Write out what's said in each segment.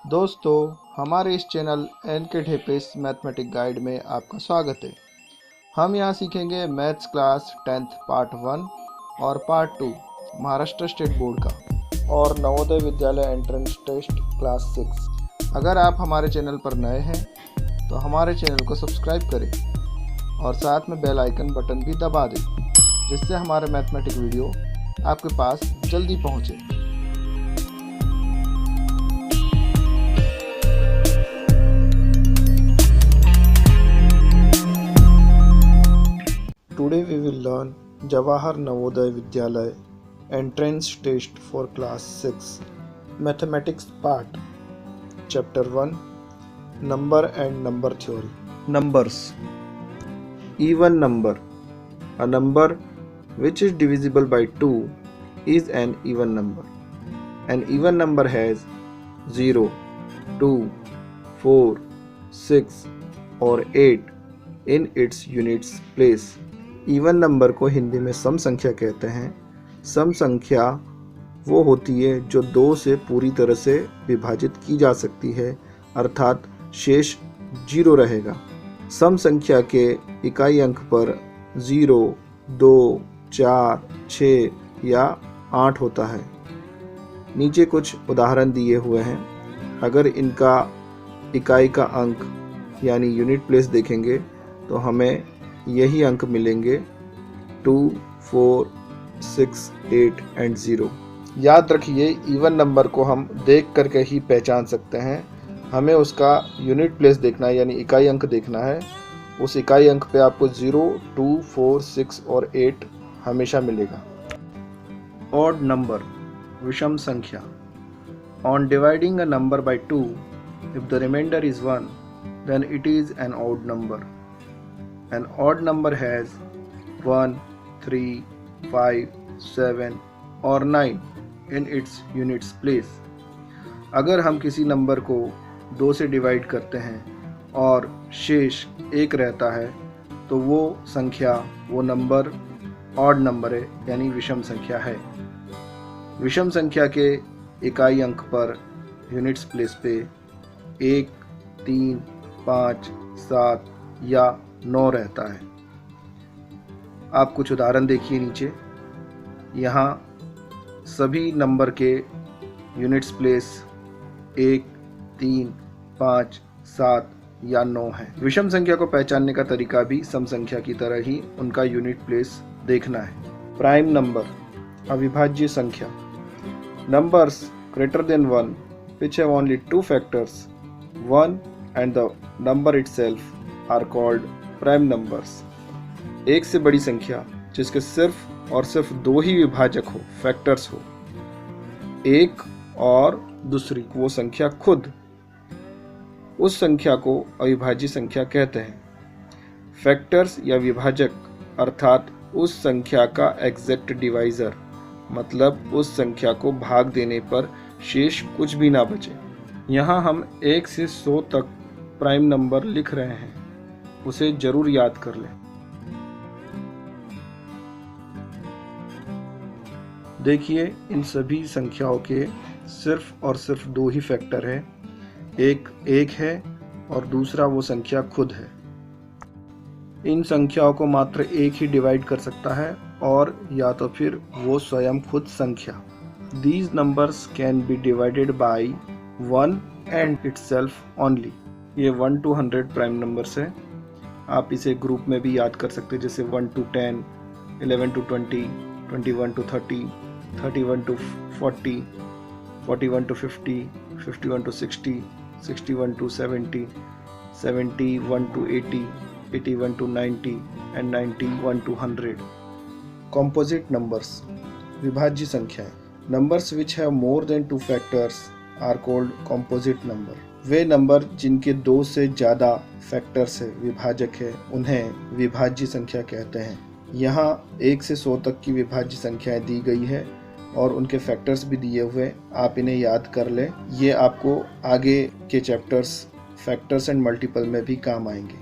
दोस्तों, हमारे इस चैनल एन के ढेपेस मैथमेटिक गाइड में आपका स्वागत है। हम यहाँ सीखेंगे मैथ्स क्लास 10th पार्ट 1 और पार्ट 2 महाराष्ट्र स्टेट बोर्ड का और Navodaya Vidyalaya entrance test class 6। अगर आप हमारे चैनल पर नए हैं तो हमारे चैनल को सब्सक्राइब करें और साथ में बेल आइकन बटन भी दबा दें, जिससे हमारे मैथमेटिक वीडियो आपके पास जल्दी पहुँचे। Today we will learn Jawahar Navodaya Vidyalaya Entrance Test for Class 6 Mathematics Part Chapter 1 Number and Number Theory. Numbers. Even number. A number which is divisible by 2 is an even number. An even number has 0, 2, 4, 6 or 8 in its units place. Even number को हिंदी में सम संख्या कहते हैं। सम संख्या वो होती है जो 2 से पूरी तरह से विभाजित की जा सकती है, अर्थात शेष 0 रहेगा। सम संख्या के इकाई अंक पर 0, 2, 4, 6 या 8 होता है। नीचे कुछ उदाहरण दिए हुए हैं। अगर इनका इकाई का अंक यानी यूनिट प्लेस देखेंगे तो हमें यही अंक मिलेंगे 2, 4, 6, 8 एंड 0। याद रखिए, इवन नंबर को हम देख करके ही पहचान सकते हैं। हमें उसका यूनिट प्लेस देखना है यानी इकाई अंक देखना है। उस इकाई अंक पे आपको 0, 2, 4, 6 और 8 हमेशा मिलेगा। ऑड नंबर, विषम संख्या। On dividing a number by 2, if the remainder is 1, then it is an odd number. An odd number has 1, 3, 5, 7 or 9 in its units place. अगर हम किसी नंबर को 2 से डिवाइड करते हैं और शेष 1 रहता है तो वो नंबर ऑड नंबर है यानी विषम संख्या है। विषम संख्या के इकाई अंक पर यूनिट्स प्लेस पे 1, 3, 5, 7 या 9 रहता है। आप कुछ उदाहरण देखिए नीचे। यहाँ सभी नंबर के यूनिट्स प्लेस 1, 3, 5, 7 या 9 है। विषम संख्या को पहचानने का तरीका भी सम संख्या की तरह ही उनका यूनिट प्लेस देखना है। प्राइम नंबर, अविभाज्य संख्या। Numbers greater than 1 which have only 2 factors, 1 and the number itself are called prime numbers. एक से बड़ी संख्या जिसके सिर्फ और सिर्फ 2 ही विभाजक हो, फैक्टर्स हो, एक और दूसरी वो संख्या खुद, उस संख्या को अविभाज्य संख्या कहते हैं। फैक्टर्स या विभाजक अर्थात उस संख्या का एग्जैक्ट डिवाइजर, मतलब उस संख्या को भाग देने पर शेष कुछ भी ना बचे। यहाँ हम 1 से 100 तक प्राइम नंबर लिख रहे हैं, उसे जरूर याद कर लें। देखिए, इन सभी संख्याओं के सिर्फ और सिर्फ 2 ही फैक्टर हैं। एक है और दूसरा वो संख्या खुद है। इन संख्याओं को मात्र एक ही डिवाइड कर सकता है और या तो फिर वो स्वयं खुद संख्या। These numbers can be divided by 1 and itself only। ये 1 to 100 प्राइम नंबर्स है। आप इसे ग्रुप में भी याद कर सकते हैं, जैसे 1 to 10, 11 to 20, 21 to 30, 31 to 40, 41 to 50, 51 to 60, 61 to 70, 71 to 80, 81 to 90 and 91 to 100। Composite numbers, विभाज्य संख्याएं। Numbers which have more than 2 factors are called composite number। Way number जिनके 2 से ज़्यादा फैक्टर्स है, विभाजक है, उन्हें विभाज्य संख्या कहते हैं। यहाँ 1 से 100 तक की विभाज्य संख्याएं दी गई है और उनके फैक्टर्स भी दिए हुए, आप इन्हें याद कर लें। ये आपको आगे के चैप्टर्स फैक्टर्स एंड मल्टीपल में भी काम आएंगे।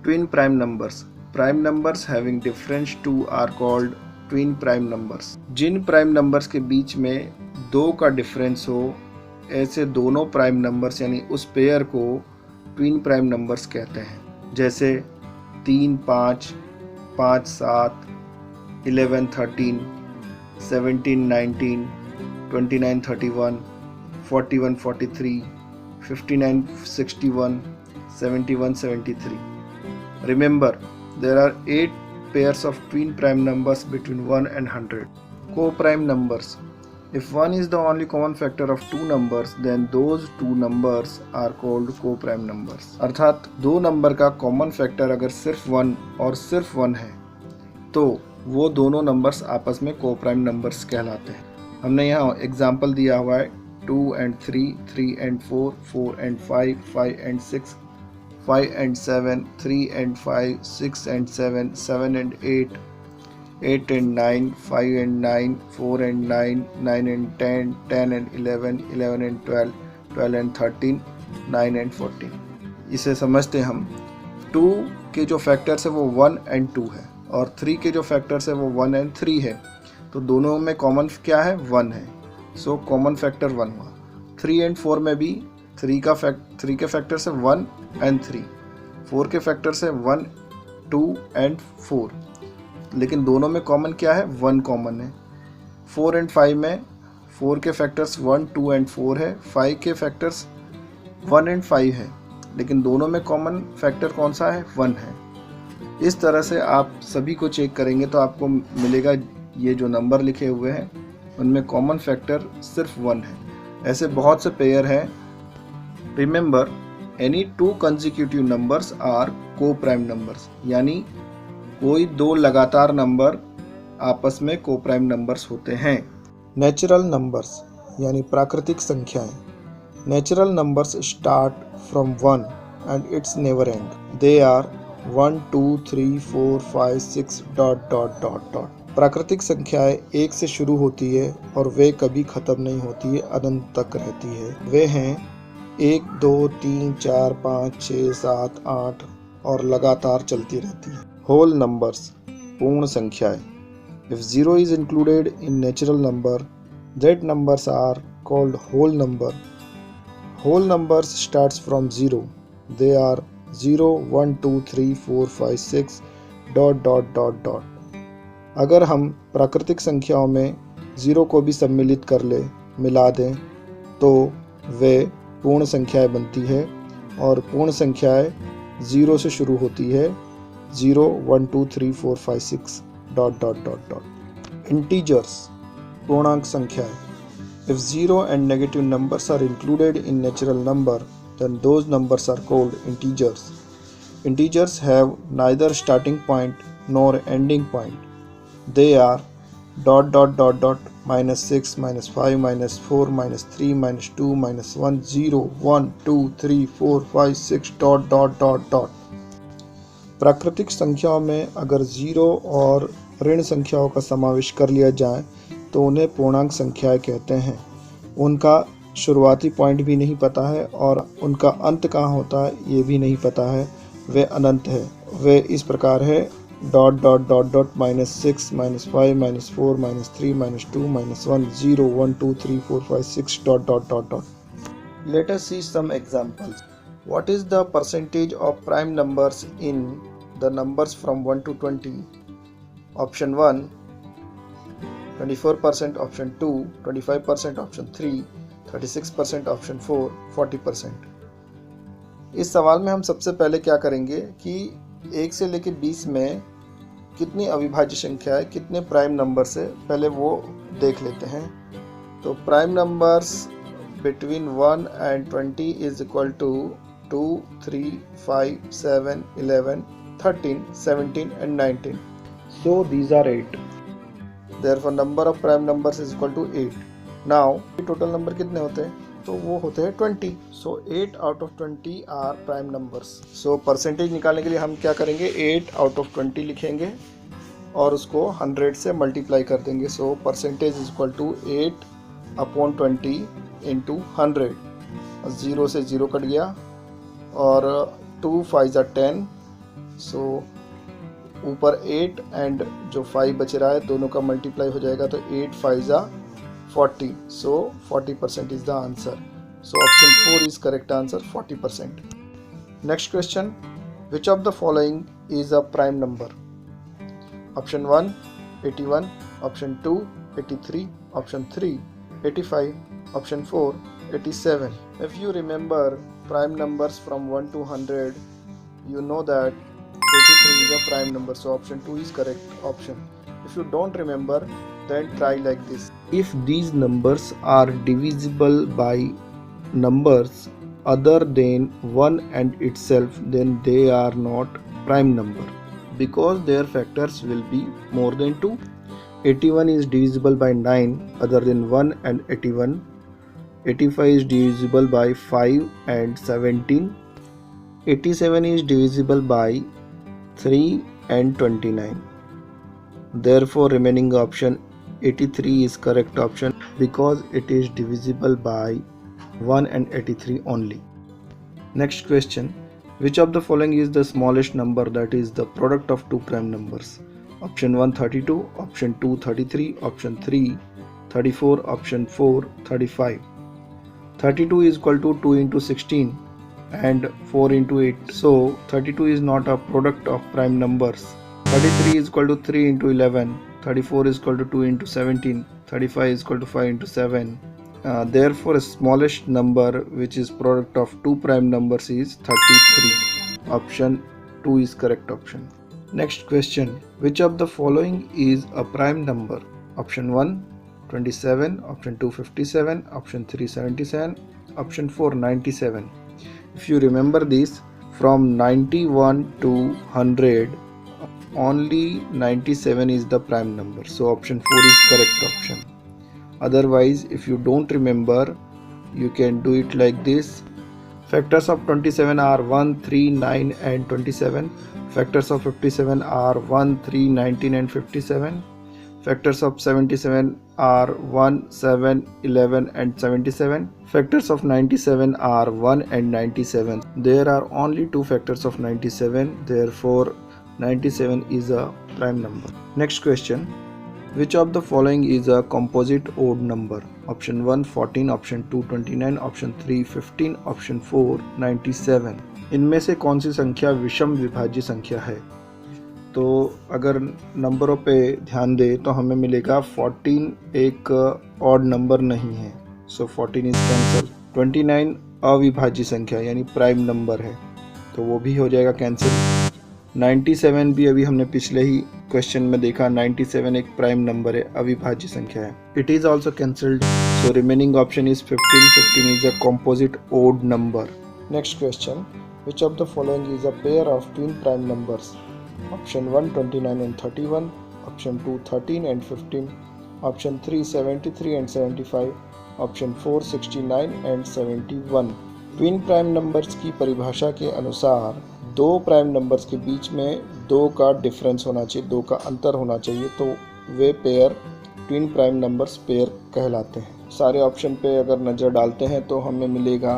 Twin prime numbers. Prime numbers having difference 2 are called twin prime numbers. Jin prime numbers के बीच में 2 का डिफरेंस हो, ऐसे दोनों प्राइम नंबर्स यानी उस पेयर को ट्विन प्राइम नंबर्स कहते हैं। जैसे 3 5, 5 7, 11 13, 17 19, 29 31, 41 43, 59 61, 71 73. Remember, there are 8 pairs of twin prime numbers between 1 and 100. Co-prime numbers. If 1 is the only common factor of 2 numbers, then those 2 numbers are called co-prime numbers. अर्थात 2 number का common factor अगर सिर्फ 1 और सिर्फ 1 है तो वो दोनों नंबर्स आपस में को-प्राइम नंबर्स कहलाते हैं। हमने यहाँ एग्जाम्पल दिया हुआ है 2 and 3, 3 and 4, 4 and 5, 5 and 6, 5 and 7, 3 and 5, 6 and 7, 7 and 8, 8 and 9, 5 and 9, 4 and 9, 9 and 10, 10 and 11, 11 and 12, 12 and 13, 9 and 14. इसे समझते हम 2 के जो फैक्टर्स है वो 1 and 2 है और 3 के जो फैक्टर्स है वो 1 and 3 है, तो दोनों में कॉमन क्या है? 1 है, सो कॉमन फैक्टर 1 हुआ। 3 and 4 में भी 3 के फैक्टर से 1 and 3, 4 के फैक्टर से 1, 2 and 4, लेकिन दोनों में कॉमन क्या है? 1 कॉमन है। 4 and 5 में 4 के फैक्टर्स 1, 2 and 4 है, 5 के फैक्टर्स 1 and 5 है, लेकिन दोनों में कॉमन फैक्टर कौन सा है? 1 है। इस तरह से आप सभी को चेक करेंगे तो आपको मिलेगा ये जो नंबर लिखे हुए हैं उनमें कॉमन फैक्टर सिर्फ 1 है। ऐसे बहुत से पेयर हैं। Remember, any 2 consecutive numbers are coprime numbers, यानी कोई 2 लगातार नंबर आपस में को-प्राइम नंबर्स होते हैं। नेचुरल नंबर्स यानी प्राकृतिक संख्याएं। Natural numbers start from 1 and it's never end. They are 1 2 3 4 5 6 dot dot dot dot. प्राकृतिक संख्याएं 1 से शुरू होती है और वे कभी ख़त्म नहीं होती है, अनंत तक रहती है। वे हैं 1 2 3 4 5 6 7 8 और लगातार चलती रहती है। होल नंबर्स पूर्ण संख्याएं। If 0 is included in natural number, that numbers are called whole number. Whole numbers starts from 0। They are 0 1 2 3 4 5 6 dot dot dot dot. अगर हम प्राकृतिक संख्याओं में 0 को भी सम्मिलित कर ले, मिला दें, तो वे पूर्ण संख्याएं बनती है और पूर्ण संख्याएं 0 से शुरू होती है। 0 1 2 3 4 5 6 dot dot dot dot. Integers पूर्णांक संख्याएं। If 0 and negative numbers are included in natural number, then those numbers are called integers. Integers have neither starting point nor ending point. They are dot dot dot dot -6 -5 -4 -3 -2 -1 0 1 2 3 4 5 6 dot dot dot dot. प्राकृतिक संख्याओं में अगर 0 और ऋण संख्याओं का समावेश कर लिया जाए तो उन्हें पूर्णांक संख्याएं कहते हैं। उनका शुरुआती पॉइंट भी नहीं पता है और उनका अंत कहाँ होता है ये भी नहीं पता है, वे अनंत है। वे इस प्रकार है dot dot dot dot -6 -5 -4 -3 -2 -1 0 1 2 3 4 5 6 dot dot dot dot. Let us see some examples. What is the percentage of prime numbers in the numbers from 1 to 20? Option 1 24%, option 2 25%, option 3 36%, option 4 40%। इस सवाल में हम सबसे पहले क्या करेंगे कि 1 से लेकर 20 में कितनी अविभाज्य संख्या है, कितने प्राइम नंबर से, पहले वो देख लेते हैं। तो prime numbers between 1 and 20 is equal to 2 3 5 7 11 13 17 and 19. So these are 8. Therefore number of prime numbers is equal to 8. Now total number कितने होते हैं? तो वो होते हैं 20. So 8 out of 20 are prime numbers. So percentage निकालने के लिए हम क्या करेंगे? 8 out of 20 लिखेंगे और उसको 100 से मल्टीप्लाई कर देंगे। So percentage is equal to 8 upon 20 into 100। 0 से 0 कट गया और 2 5 10, सो ऊपर 8 एंड जो 5 बच रहा है दोनों का मल्टीप्लाई हो जाएगा तो 8 5 40. सो 40% is the answer. So option 4 is correct answer, 40%. Next question, which of the following is a prime number? Option 1 81, option 2 83, option 3 85, option 4 87. If you remember prime numbers from 1 to 100, you know that 83 is a prime number, so option 2 is correct option. If you don't remember, then try like this. If these numbers are divisible by numbers other than 1 and itself, then they are not prime number because their factors will be more than 2. 81 is divisible by 9 other than 1 and 81. 85 is divisible by 5 and 17. 87 is divisible by 3 and 29. Therefore, remaining option 83 is correct option because it is divisible by 1 and 83 only. Next question, which of the following is the smallest number that is the product of two prime numbers? Option 1 32, option 2 33, option 3 34, option 4 35. 32 is equal to 2 into 16 and 4 into 8. So 32 is not a product of prime numbers. 33 is equal to 3 into 11. 34 is equal to 2 into 17. 35 is equal to 5 into 7. Therefore, smallest number which is product of two prime numbers is 33. Option 2 is correct option. Next question, which of the following is a prime number? Option 1 27, option 2 57, option 3 77, option 4 97. If you remember this, from 91 to 100 only 97 is the prime number, so option 4 is correct option. Otherwise, if you don't remember, you can do it like this. Factors of 27 are 1 3 9 and 27. Factors of 57 are 1 3 19 and 57. Factors of 77 are 1 7 11 and 77. Factors of 97 are 1 and 97. There are only two factors of 97, therefore 97 is a prime number. Next question, which of the following is a composite odd number? Option 1 14, option 2 29, option 3 15, option 4 97. इनमें से कौन सी संख्या विषम विभाज्य संख्या है? तो अगर नंबरों पे ध्यान दें तो हमें मिलेगा 14 एक ऑड नंबर नहीं है, सो 14 इज कैंसिल. 29 अविभाज्य संख्या यानी प्राइम नंबर है, तो वो भी हो जाएगा कैंसिल. 97 भी अभी हमने पिछले ही क्वेश्चन में देखा, 97 एक प्राइम नंबर है, अविभाज्य संख्या है. It is also cancelled, so remaining option is 15. 15 is a composite odd number. Next question, which of the following is a pair of twin prime numbers? Option 1 29 and 31, option 2 13 and 15, option 3 73 and 75, option 4 69 and 71. Twin prime numbers की परिभाषा के अनुसार दो prime numbers के बीच में दो का difference होना चाहिए, दो का अंतर होना चाहिए, तो वे pair twin prime numbers pair कहलाते हैं. सारे ऑप्शन पे अगर नज़र डालते हैं तो हमें मिलेगा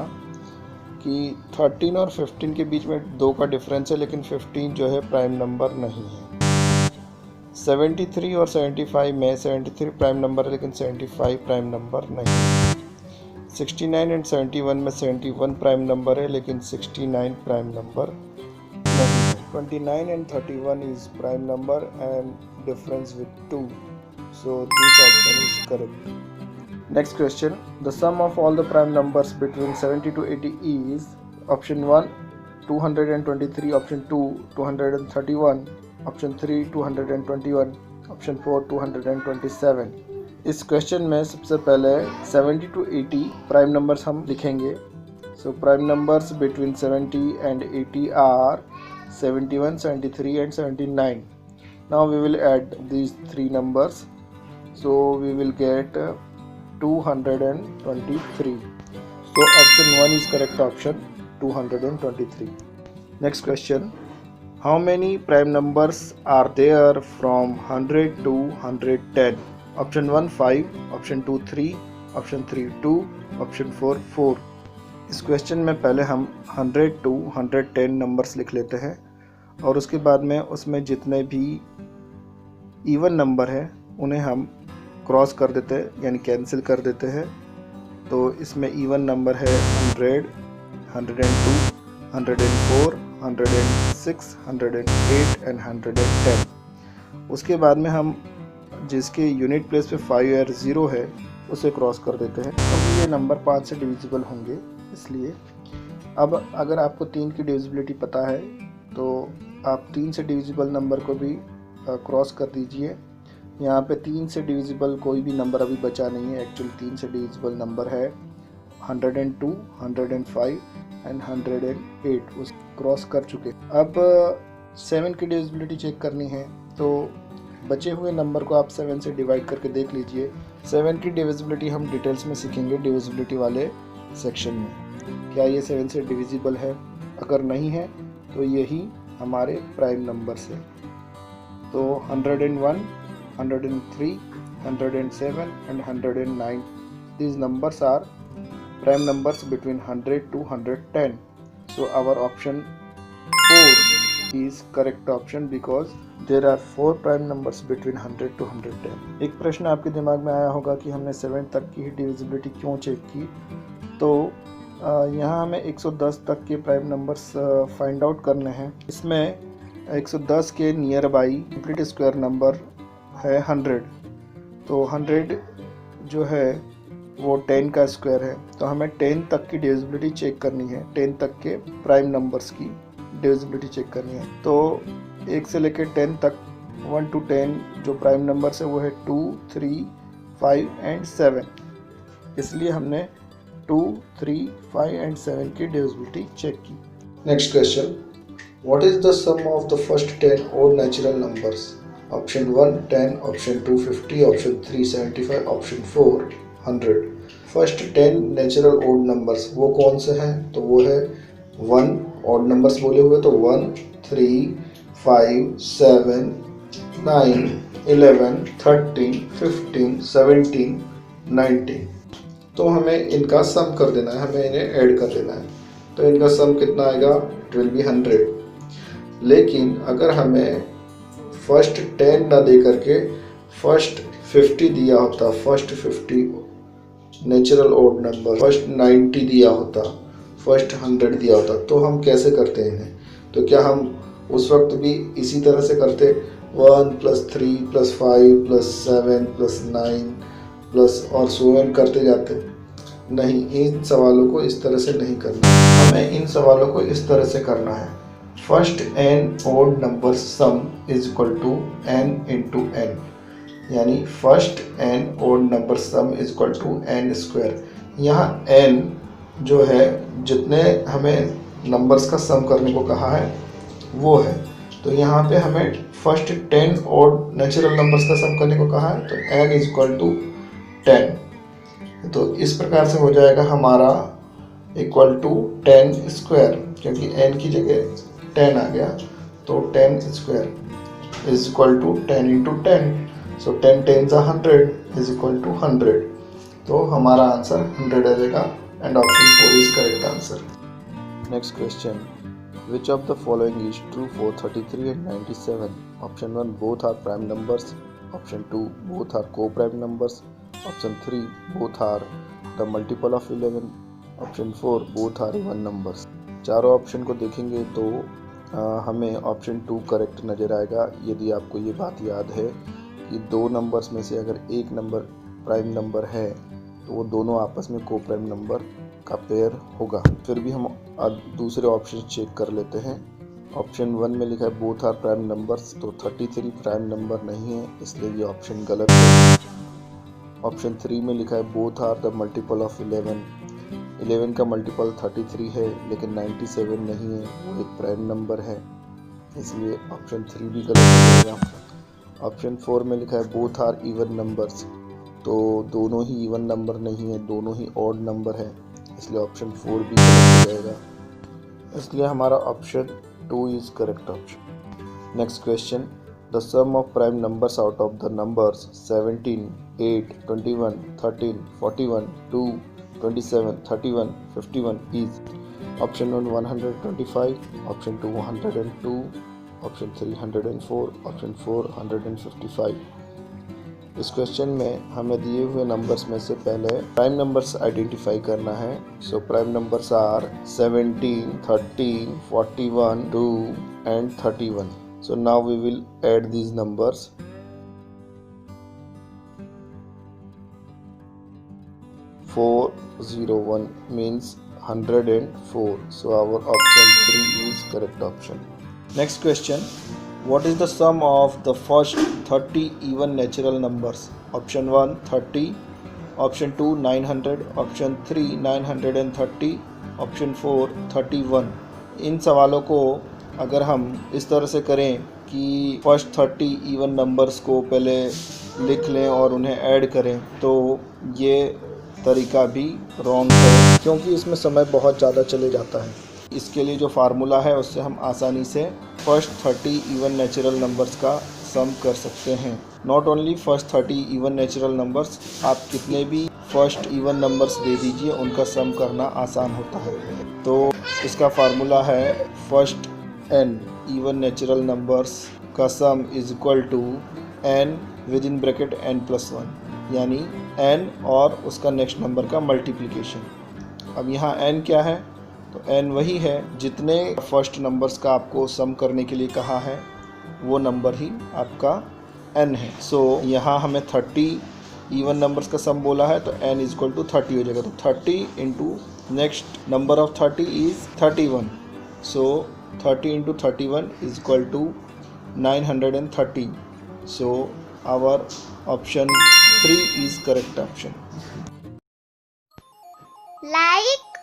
कि 13 और 15 के बीच में दो का डिफरेंस है, लेकिन 15 जो है प्राइम नंबर नहीं है. 73 और 75 में 73 प्राइम नंबर है लेकिन 75 प्राइम नंबर नहीं है. 69 एंड 71 में 71 प्राइम नंबर है लेकिन 69 प्राइम नंबर नहीं है. 29 and 31 is prime number and difference with 2, so this option is correct. Next question, the sum of all the prime numbers between 70 to 80 is option 1 223, option 2 231, option 3 221, option 4 227. इस question में सबसे पहले 70 to 80 prime numbers हम लिखेंगे. सो prime numbers between 70 and 80 are 71, 73 and 79. Now we will add these three numbers, so we will get 223. So option 1 is correct option, 223. Next question, how many prime numbers are there from 100 to 110? Option 1 5, option 2 3, option 3 2, option 4 4. इस question में पहले हम 100 to 110 numbers लिख लेते हैं और उसके बाद में उसमें जितने भी इवन नंबर है उन्हें हम क्रॉस कर देते हैं, यानी कैंसिल कर देते हैं। तो इसमें इवन नंबर है 100, 102, 104, 106, 108 एंड 110। उसके बाद में हम जिसके यूनिट प्लेस पे 5 और 0 है उसे क्रॉस कर देते हैं, क्योंकि ये नंबर 5 से डिविजिबल होंगे इसलिए। अब अगर आपको 3 की डिविजिबिलिटी पता है तो आप 3 से डिविजिबल नंबर को भी क्रॉस कर दीजिए। यहाँ पे 3 से डिविजिबल कोई भी नंबर अभी बचा नहीं है। एक्चुअली 3 से डिविजिबल नंबर है 102, 105 एंड 108, उस क्रॉस कर चुके। अब 7 की डिविजिबिलिटी चेक करनी है, तो बचे हुए नंबर को आप 7 से डिवाइड करके देख लीजिए। 7 की डिविजिबिलिटी हम डिटेल्स में सीखेंगे डिविजिबिलिटी वाले सेक्शन में। क्या ये 7 से डिविजिबल है? अगर नहीं है तो यही हमारे प्राइम नंबर्स है। तो 101, 103, 107 and 109, these numbers are prime numbers between 100 to 110. So our option 4 is correct option because there are 4 prime numbers between 100 to 110. एक प्रश्न आपके दिमाग में आया होगा कि हमने 7 तक की ही डिविजिबिलिटी क्यों चेक की। तो यहाँ हमें 110 तक के प्राइम नंबर्स फाइंड आउट करने हैं। इसमें 110 के near by complete square number है 100। तो 100 जो है वो 10 का स्क्वायर है, तो हमें 10 तक की डिविजिबिलिटी चेक करनी है। 10 तक के प्राइम नंबर्स की डिविजिबिलिटी चेक करनी है। तो 1 से लेकर 10 तक 1 to 10 जो प्राइम नंबर्स है वो है 2, 3, 5 एंड 7। इसलिए हमने 2, 3, 5 एंड 7 की डिविजिबिलिटी चेक की। Next question, what is the sum of the first 10 odd natural numbers? Option 1 10, option 2 50, option 3 75, option 4 100। First 10 natural odd numbers वो कौन से हैं? तो वो है 1 ओड नंबर्स बोले हुए, तो 1, 3, 5, 7, 9, 11, 13, 15, 17, 19। तो हमें इनका सम कर देना है, हमें इन्हें ऐड कर देना है। तो इनका सम कितना आएगा? It will be 100। लेकिन अगर हमें फर्स्ट 10 ना दे करके फर्स्ट 50 दिया होता, first 50 natural odd number, first 90 दिया होता, फर्स्ट 100 दिया होता, तो हम कैसे करते हैं इन्हें? तो क्या हम उस वक्त भी इसी तरह से करते 1 + 3 + 5 + 7 + 9 प्लस और सो ऑन करते जाते? नहीं, इन सवालों को इस तरह से नहीं करना। हमें इन सवालों को इस तरह से करना है। First n odd number sum is equal to n into n, यानी first n odd number sum is equal to n square. यहाँ n जो है जितने हमें नंबर्स का सम करने को कहा है वो है, तो यहाँ पे हमें फर्स्ट 10 ओड नेचुरल नंबर्स का सम करने को कहा है, तो n इज इक्वल टू 10। तो इस प्रकार से हो जाएगा हमारा इक्वल टू 10 स्क्वायर, क्योंकि n की जगह 10 आ गया, तो 10 square is equal to 10 into 10। So 10 10s are 100 is equal to 100। तो हमारा आंसर 100 आ जाएगा and option 4 is correct answer. Next question, which of the following is true for 33 and 97? Option 1 both are prime numbers, option 2 both are co-prime numbers, option 3 both are the multiple of 11, option 4 both are even numbers। चारों option को देखेंगे तो हमें option 2 correct नज़र आएगा, यदि आपको ये बात याद है कि दो नंबर्स में से अगर एक नंबर प्राइम नंबर है तो वो दोनों आपस में को प्राइम नंबर का पेयर होगा। फिर भी हम दूसरे ऑप्शन चेक कर लेते हैं। ऑप्शन 1 में लिखा है बोथ आर प्राइम नंबर्स, तो 33 प्राइम नंबर नहीं है, इसलिए ये ऑप्शन गलत है। ऑप्शन 3 में लिखा है both are the multiple of 11 का मल्टीपल 33 है, लेकिन 97 नहीं है, वो एक प्राइम नंबर है, इसलिए ऑप्शन 3 भी गलत हो जाएगा। ऑप्शन 4 में लिखा है बोथ आर इवन नंबर्स, तो दोनों ही इवन नंबर नहीं है, दोनों ही ऑड नंबर है, इसलिए ऑप्शन 4 भी गलत हो जाएगा, इसलिए हमारा option 2 is correct option. Next question, the sum of prime numbers out of the numbers 17, 8, 21, 13, 41, 2, 27, 31, 51 is option 1 125, option 2 102, option 3 104, option 4 155। इस क्वेश्चन में हमें दिए हुए नंबर्स में से पहले प्राइम नंबर्स आइडेंटिफाई करना है। So prime numbers are 17, 13, 41, 2 and 31. So now we will add these numbers. 401 means 104. So our option 3 is correct option. Next question. What is the sum of the first 30 even natural numbers? Option 1 30, option 2 900, option 3 930, option 4 31. इन सवालों को अगर हम इस तरह से करें कि first 30 even numbers को पहले लिख लें और उन्हें ऐड करें, तो ये तरीका भी रॉन्ग है, क्योंकि इसमें समय बहुत ज़्यादा चले जाता है। इसके लिए जो फार्मूला है उससे हम आसानी से फर्स्ट 30 इवन नेचुरल नंबर्स का सम कर सकते हैं। Not only first 30 even natural numbers, आप कितने भी फर्स्ट इवन नंबर्स दे दीजिए, उनका सम करना आसान होता है। तो इसका फार्मूला है first n even natural numbers का sum is equal to n within bracket n+1, यानी n और उसका नेक्स्ट नंबर का मल्टीप्लिकेशन। अब यहाँ n क्या है? तो n वही है जितने फर्स्ट नंबर्स का आपको सम करने के लिए कहा है, वो नंबर ही आपका n है। सो यहाँ हमें 30 इवन नंबर्स का सम बोला है, तो n इज इक्वल टू 30 हो जाएगा। तो 30 into next number of 30 is 31। So 30 into 31 is equal to 930. So our option 3 is correct option. Like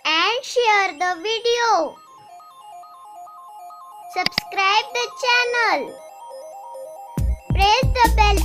and share the video. Subscribe the channel. Press the bell